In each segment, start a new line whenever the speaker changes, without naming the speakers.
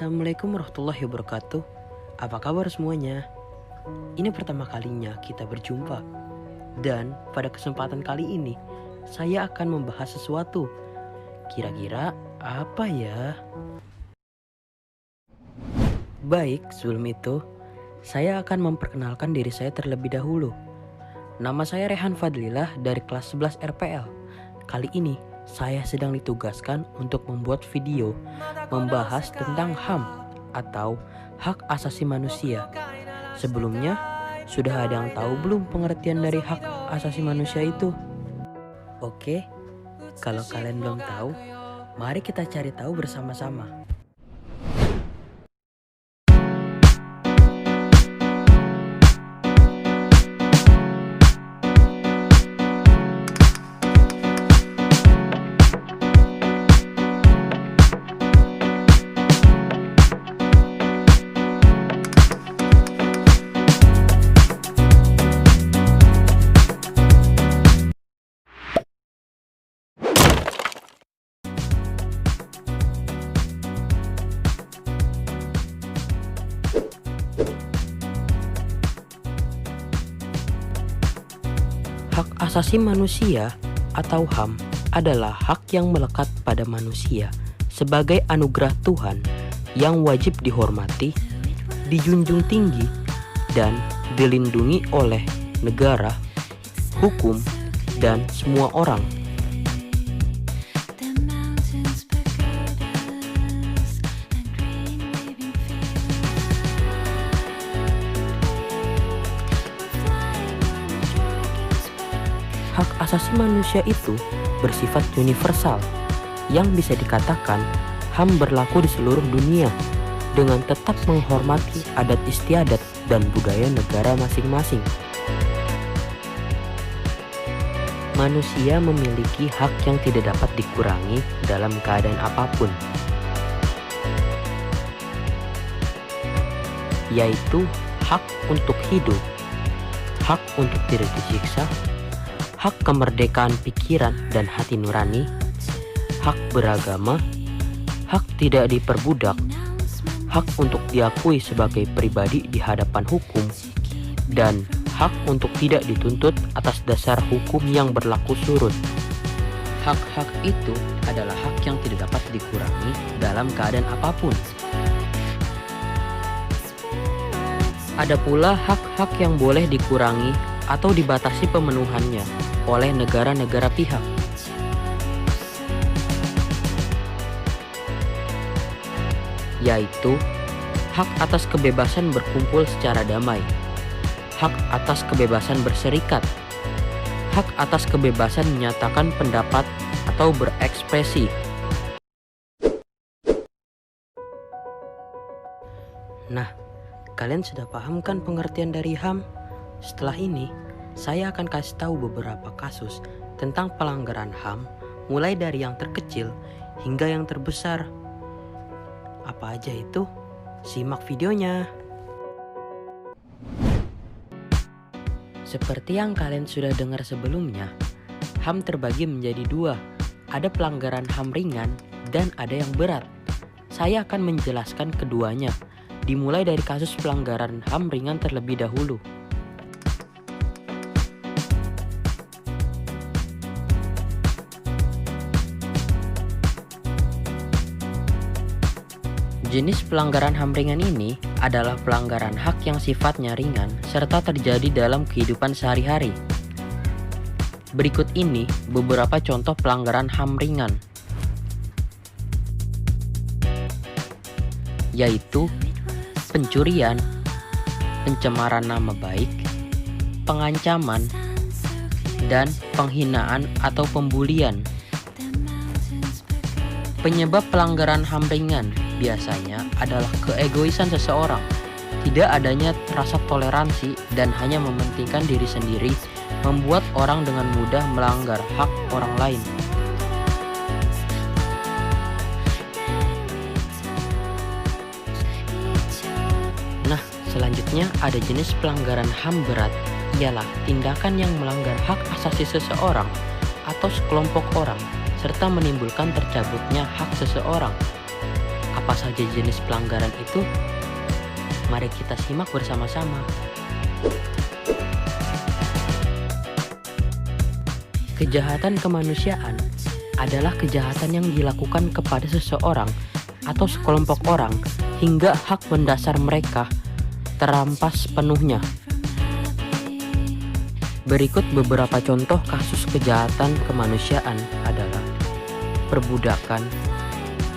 Assalamualaikum warahmatullahi wabarakatuh. Apa kabar semuanya? Ini pertama kalinya kita berjumpa. Dan pada kesempatan kali ini saya akan membahas sesuatu. Kira-kira apa ya? Baik, sebelum itu saya akan memperkenalkan diri saya terlebih dahulu. Nama saya Rehan Fadlilah dari kelas 11 RPL. Kali ini saya sedang ditugaskan untuk membuat video membahas tentang HAM atau Hak Asasi Manusia. Sebelumnya, sudah ada yang tahu belum pengertian dari hak asasi manusia itu? Oke, kalau kalian belum tahu, mari kita cari tahu bersama-sama. Hak asasi manusia atau HAM adalah hak yang melekat pada manusia sebagai anugerah Tuhan yang wajib dihormati, dijunjung tinggi, dan dilindungi oleh negara, hukum, dan semua orang. Hak asasi manusia itu bersifat universal, yang bisa dikatakan HAM berlaku di seluruh dunia dengan tetap menghormati adat istiadat dan budaya negara masing-masing. Manusia memiliki hak yang tidak dapat dikurangi dalam keadaan apapun, yaitu hak untuk hidup, hak untuk tidak disiksa, hak kemerdekaan pikiran dan hati nurani, hak beragama, hak tidak diperbudak, hak untuk diakui sebagai pribadi di hadapan hukum, dan hak untuk tidak dituntut atas dasar hukum yang berlaku surut. Hak-hak itu adalah hak yang tidak dapat dikurangi dalam keadaan apapun. Ada pula hak-hak yang boleh dikurangi atau dibatasi pemenuhannya oleh negara-negara pihak. Yaitu hak atas kebebasan berkumpul secara damai, hak atas kebebasan berserikat, hak atas kebebasan menyatakan pendapat atau berekspresi. Nah, kalian sudah paham kan pengertian dari HAM? Setelah ini, saya akan kasih tahu beberapa kasus tentang pelanggaran HAM, mulai dari yang terkecil hingga yang terbesar. Apa aja itu? Simak videonya. Seperti yang kalian sudah dengar sebelumnya, HAM terbagi menjadi dua. Ada pelanggaran HAM ringan dan ada yang berat. Saya akan menjelaskan keduanya, dimulai dari kasus pelanggaran HAM ringan terlebih dahulu. Jenis pelanggaran HAM ringan ini adalah pelanggaran hak yang sifatnya ringan serta terjadi dalam kehidupan sehari-hari. Berikut ini beberapa contoh pelanggaran HAM ringan, yaitu pencurian, pencemaran nama baik, pengancaman, dan penghinaan atau pembulian. Penyebab pelanggaran HAM ringan biasanya adalah keegoisan seseorang, tidak adanya rasa toleransi, dan hanya mementingkan diri sendiri, membuat orang dengan mudah melanggar hak orang lain. Nah, selanjutnya ada jenis pelanggaran HAM berat, ialah tindakan yang melanggar hak asasi seseorang atau sekelompok orang, serta menimbulkan tercabutnya hak seseorang. Apa saja jenis pelanggaran itu? Mari kita simak bersama-sama. Kejahatan kemanusiaan adalah kejahatan yang dilakukan kepada seseorang atau sekelompok orang hingga hak mendasar mereka terampas penuhnya. Berikut beberapa contoh kasus kejahatan kemanusiaan adalah perbudakan,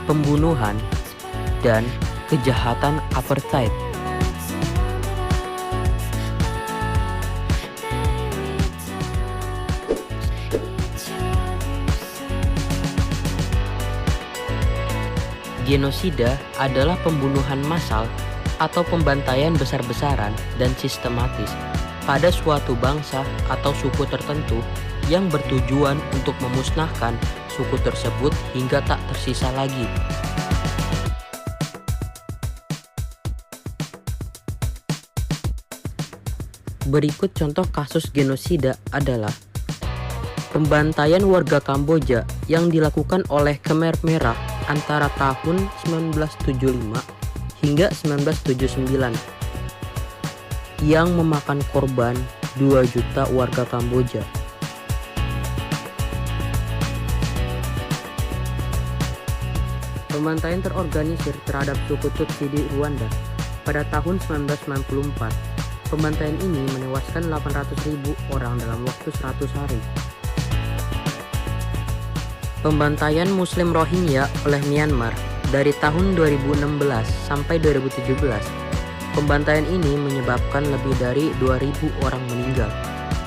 pembunuhan, dan kejahatan apartheid. Genosida adalah pembunuhan massal atau pembantaian besar-besaran dan sistematis pada suatu bangsa atau suku tertentu yang bertujuan untuk memusnahkan suku tersebut hingga tak tersisa lagi. Berikut contoh kasus genosida adalah pembantaian warga Kamboja yang dilakukan oleh Khmer Merah antara tahun 1975 hingga 1979 yang memakan korban 2 juta warga Kamboja. Pembantaian terorganisir terhadap suku Tutsi di Rwanda pada tahun 1994. Pembantaian ini menewaskan 800.000 orang dalam waktu 100 hari. Pembantaian Muslim Rohingya oleh Myanmar dari tahun 2016 sampai 2017. Pembantaian ini menyebabkan lebih dari 2.000 orang meninggal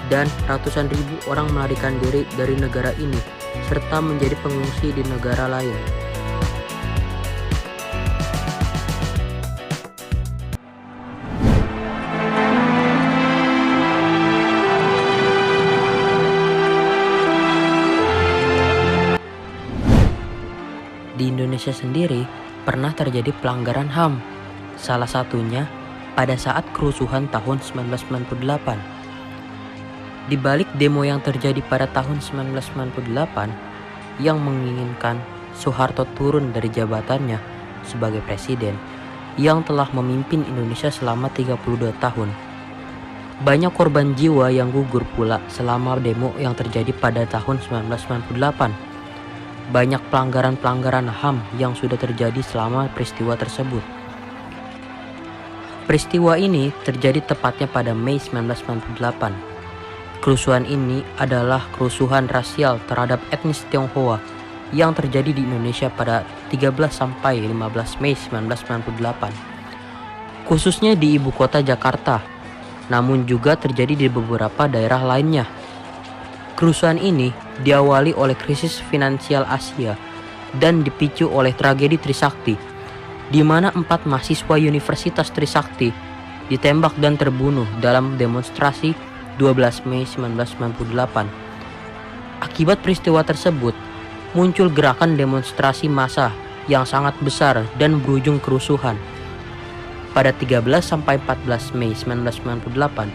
dan ratusan ribu orang melarikan diri dari negara ini serta menjadi pengungsi di negara lain. Di Indonesia sendiri pernah terjadi pelanggaran HAM, salah satunya pada saat kerusuhan tahun 1998. Di balik demo yang terjadi pada tahun 1998 yang menginginkan Soeharto turun dari jabatannya sebagai presiden yang telah memimpin Indonesia selama 32 tahun. Banyak korban jiwa yang gugur pula selama demo yang terjadi pada tahun 1998. Banyak pelanggaran-pelanggaran HAM yang sudah terjadi selama peristiwa tersebut. Peristiwa ini terjadi tepatnya pada Mei 1998. Kerusuhan ini adalah kerusuhan rasial terhadap etnis Tionghoa yang terjadi di Indonesia pada 13 sampai 15 Mei 1998. Khususnya di ibu kota Jakarta, namun juga terjadi di beberapa daerah lainnya. Kerusuhan ini diawali oleh krisis finansial Asia dan dipicu oleh tragedi Trisakti, di mana 4 mahasiswa Universitas Trisakti ditembak dan terbunuh dalam demonstrasi 12 Mei 1998. Akibat peristiwa tersebut, muncul gerakan demonstrasi massa yang sangat besar dan berujung kerusuhan. Pada 13 sampai 14 Mei 1998,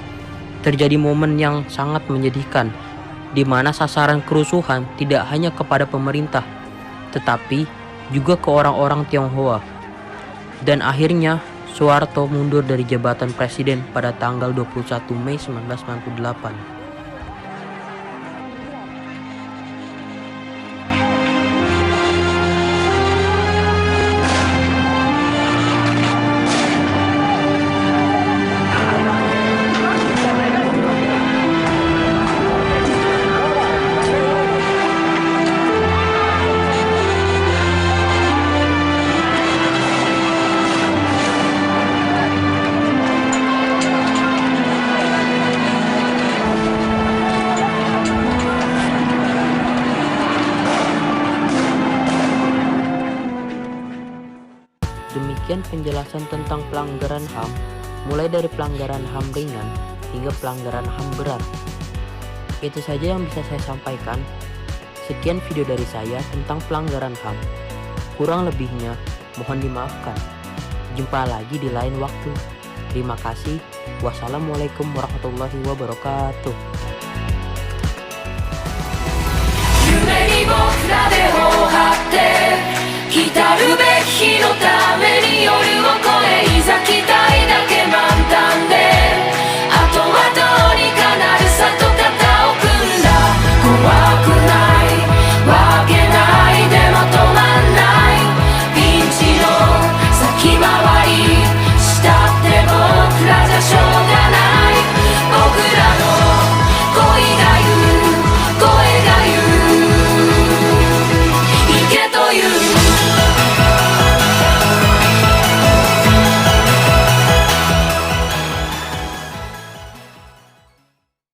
terjadi momen yang sangat menyedihkan di mana sasaran kerusuhan tidak hanya kepada pemerintah, tetapi juga ke orang-orang Tionghoa. Dan akhirnya, Soeharto mundur dari jabatan presiden pada tanggal 21 Mei 1998. Demikian penjelasan tentang pelanggaran HAM, mulai dari pelanggaran HAM ringan hingga pelanggaran HAM berat. Itu saja yang bisa saya sampaikan. Sekian video dari saya tentang pelanggaran HAM. Kurang lebihnya mohon dimaafkan. Jumpa lagi di lain waktu. Terima kasih. Wassalamualaikum warahmatullahi wabarakatuh.
夢にも船でを張って来るべき日のために夜を越